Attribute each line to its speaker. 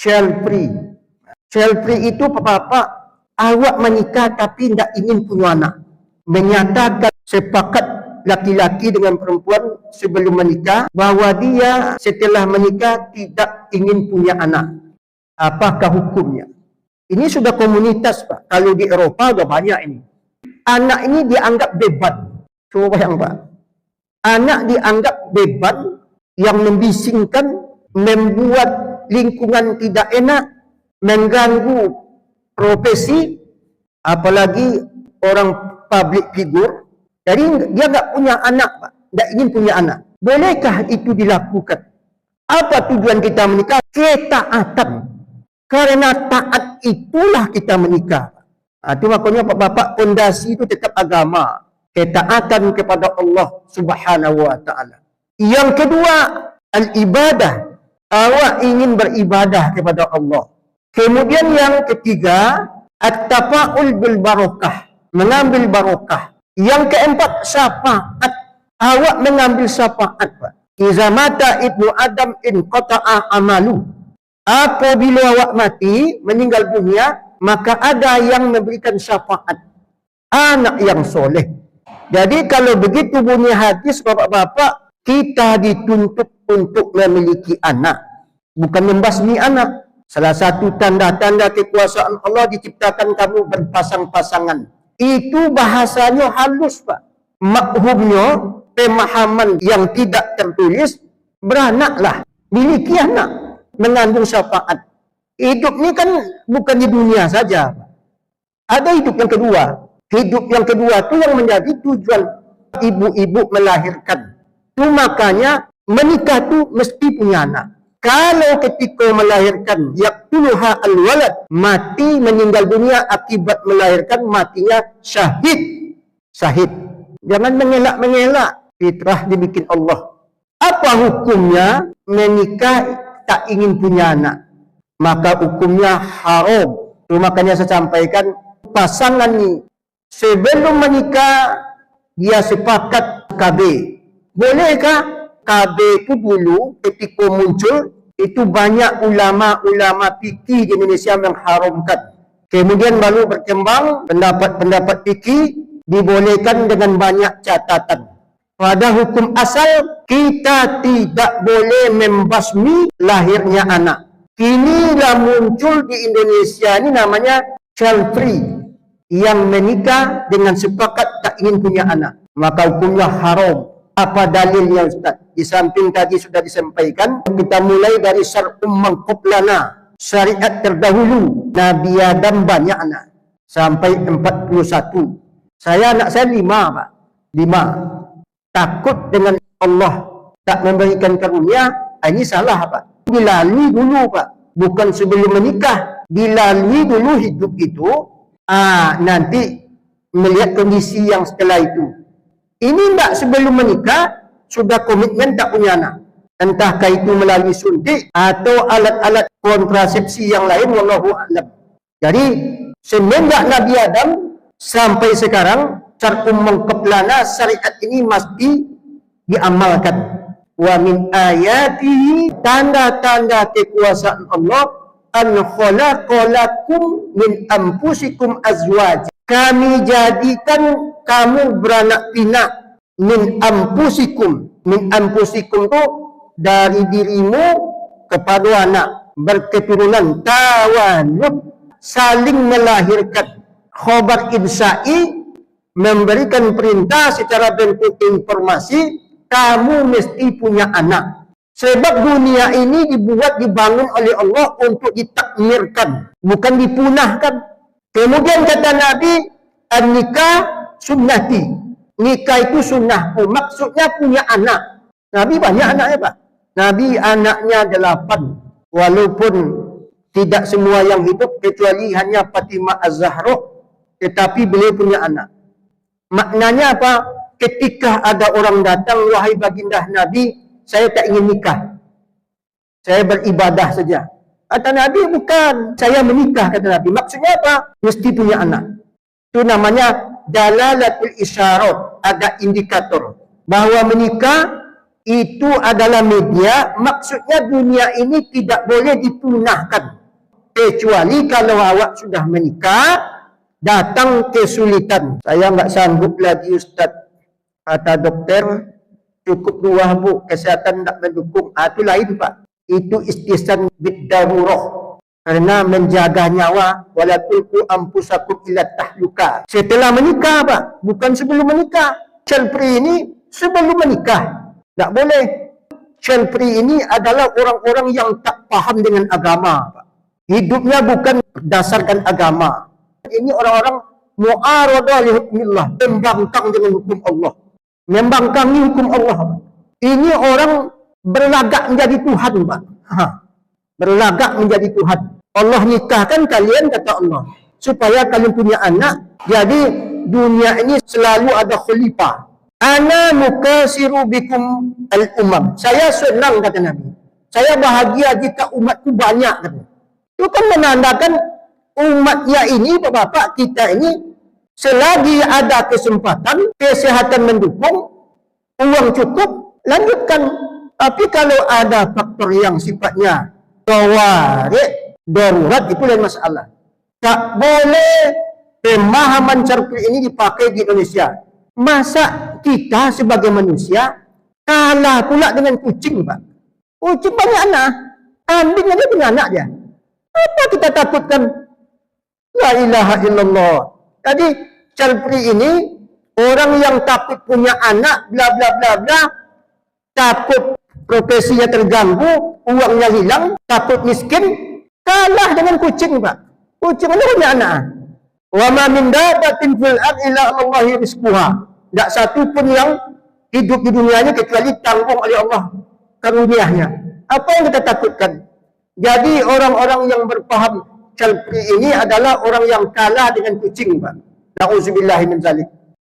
Speaker 1: child free. Child free itu apa-apa, awak menikah tapi tidak ingin punya anak. Menyatakan sepakat laki-laki dengan perempuan sebelum menikah bahawa dia setelah menikah tidak ingin punya anak. Apakah hukumnya? Ini sudah komunitas, Pak. Kalau di Eropah sudah banyak ini. Anak ini dianggap beban. Coba bayang, Pak. Anak dianggap beban yang membisingkan, membuat lingkungan tidak enak, mengganggu profesi, apalagi orang public figure. Jadi dia tak punya anak, Pak. Tak ingin punya anak. Bolehkah itu dilakukan? Apa tujuan kita menikah? Ketaatan. Karena taat itulah kita menikah. Itu makanya Bapak fondasi itu tetap agama. Ketaatan kepada Allah Subhanahu wa ta'ala. Yang kedua, al-ibadah. Awak ingin beribadah kepada Allah. Kemudian yang ketiga, at-tafa'ul bil barakah. Mengambil barakah. Yang keempat, syafaat. Awak mengambil syafaat, Pak. Iza mata ibnu Adam in qata'a amalu. Apabila awak mati, meninggal dunia, maka ada yang memberikan syafaat. Anak yang soleh. Jadi kalau begitu bunyi hadis, bapak-bapak, kita dituntut untuk memiliki anak. Bukan membasmi anak. Salah satu tanda-tanda kekuasaan Allah diciptakan kamu berpasang-pasangan. Itu bahasanya halus, Pak. Makhumnya, pemahaman yang tidak tertulis, beranaklah. Miliki anak. Mengandung syafaat. Hidup ini kan bukan di dunia saja. Ada hidup yang kedua. Hidup yang kedua itu yang menjadi tujuan ibu-ibu melahirkan. Itu makanya menikah itu mesti punya anak. Kalau ketika melahirkan yaqtuluha al-walad, mati meninggal dunia akibat melahirkan, matinya syahid. Syahid. Jangan mengelak-mengelak. Fitrah dibikin Allah. Apa hukumnya menikah tak ingin punya anak? Maka hukumnya haram. Itu makanya saya sampaikan, pasangan ini sebelum menikah dia sepakat KB. Bolehkah? KB itu dulu ketika muncul itu banyak ulama-ulama fikih di Indonesia mengharamkan. Kemudian baru berkembang pendapat-pendapat fikih dibolehkan dengan banyak catatan. Pada hukum asal, kita tidak boleh membasmi lahirnya anak. Inilah muncul di Indonesia ini namanya child free. Yang menikah dengan sepakat tak ingin punya anak. Maka hukumnya haram. Apa dalilnya, Ustaz? Di samping tadi sudah disampaikan, kita mulai dari syar'um man qablana. Syariat terdahulu. Nabi Adam banyak anak. Sampai 41. Anak saya 5, Pak. 5. Takut dengan Allah tak memberikan karunia, ini salah, Pak. Dilalui dulu, Pak. Bukan sebelum menikah. Dilalui dulu hidup itu. Nanti melihat kondisi yang setelah itu. Ini enggak sebelum menikah, sudah komitmen tak punya anak. Entahkah itu melalui suntik atau alat-alat kontrasepsi yang lain, wallahu a'lam. Jadi, semenjak Nabi Adam sampai sekarang, syar'um man qablana, syariat ini mesti diamalkan. Wa min ayatihi, tanda-tanda kekuasaan Allah, an khalaqalakum min anfusikum azwaj. Kami jadikan kamu beranak pinak min anfusikum. Min anfusikum itu dari dirimu kepada anak, berketurunan, tawalud, saling melahirkan. Khobar ibsa'i, memberikan perintah secara bentuk informasi, kamu mesti punya anak. Sebab dunia ini dibangun oleh Allah untuk ditakmirkan, bukan dipunahkan. Kemudian kata Nabi, an-nikah sunnati. Nikah itu sunnahku. Maksudnya punya anak. Nabi banyak anaknya, Pak. Nabi anaknya 8. Walaupun tidak semua yang hidup, kecuali hanya Fatimah Az-Zahra, tetapi beliau punya anak. Maknanya apa? Ketika ada orang datang, wahai baginda Nabi, saya tak ingin nikah. Saya beribadah saja. Kata Nabi, bukan. Saya menikah, kata Nabi. Maksudnya apa? Mesti punya anak. Itu namanya dalalatul isyarat. Ada indikator. Bahawa menikah itu adalah media, maksudnya dunia ini tidak boleh dipunahkan. Kecuali kalau awak sudah menikah, datang kesulitan. Saya nggak sanggup lagi Ustaz, kata dokter, cukup 2 bu, kesehatan tidak mendukung. Itu lain Pak, itu istisan biddarurah. Karena menjaga nyawa, wala tulqu anfusakum ila tahluka. Setelah menikah Pak, bukan sebelum menikah. Child free ini sebelum menikah. Tak boleh. Child free ini adalah orang-orang yang tak paham dengan agama Pak. Hidupnya bukan berdasarkan agama. Ini orang-orang mu'aradah li hukmillah, membangkang dengan hukum Allah. Membangkangi hukum Allah. Ini orang berlagak menjadi Tuhan Pak. Berlagak menjadi Tuhan. Allah nikahkan kalian, kata Allah, supaya kalian punya anak. Jadi dunia ini selalu ada khalifah. Ana mukasiru bikum al-umam. Saya senang, kata Nabi. Saya bahagia jika umatku banyak, kata. Itu kan menandakan umatnya ini, bapak-bapak kita ini, selagi ada kesempatan, kesehatan mendukung, uang cukup, lanjutkan. Tapi kalau ada faktor yang sifatnya tawarik, darurat, itu lain masalah. Tak boleh pemahaman syar'i ini dipakai di Indonesia. Masa kita sebagai manusia kalah pula dengan kucing, Pak? Kucing banyak anak, kambing aja punya anak dia. Apa kita takutkan? La ilaha illallah. Jadi syar'i ini orang yang takut punya anak, bla bla bla bla, takut profesinya terganggu, uangnya hilang, takut miskin, kalah dengan kucing, Pak. Kucing mana punya anak? Wa ma min dabbatin fil ardi illa Allahi rizquha. Tak satu pun yang hidup di dunia ini kecuali tanggung oleh Allah karuniahnya. Apa yang kita takutkan? Jadi orang-orang yang berpaham syar'i ini adalah orang yang kalah dengan kucing, Pak. Nauzubillahi min zalik.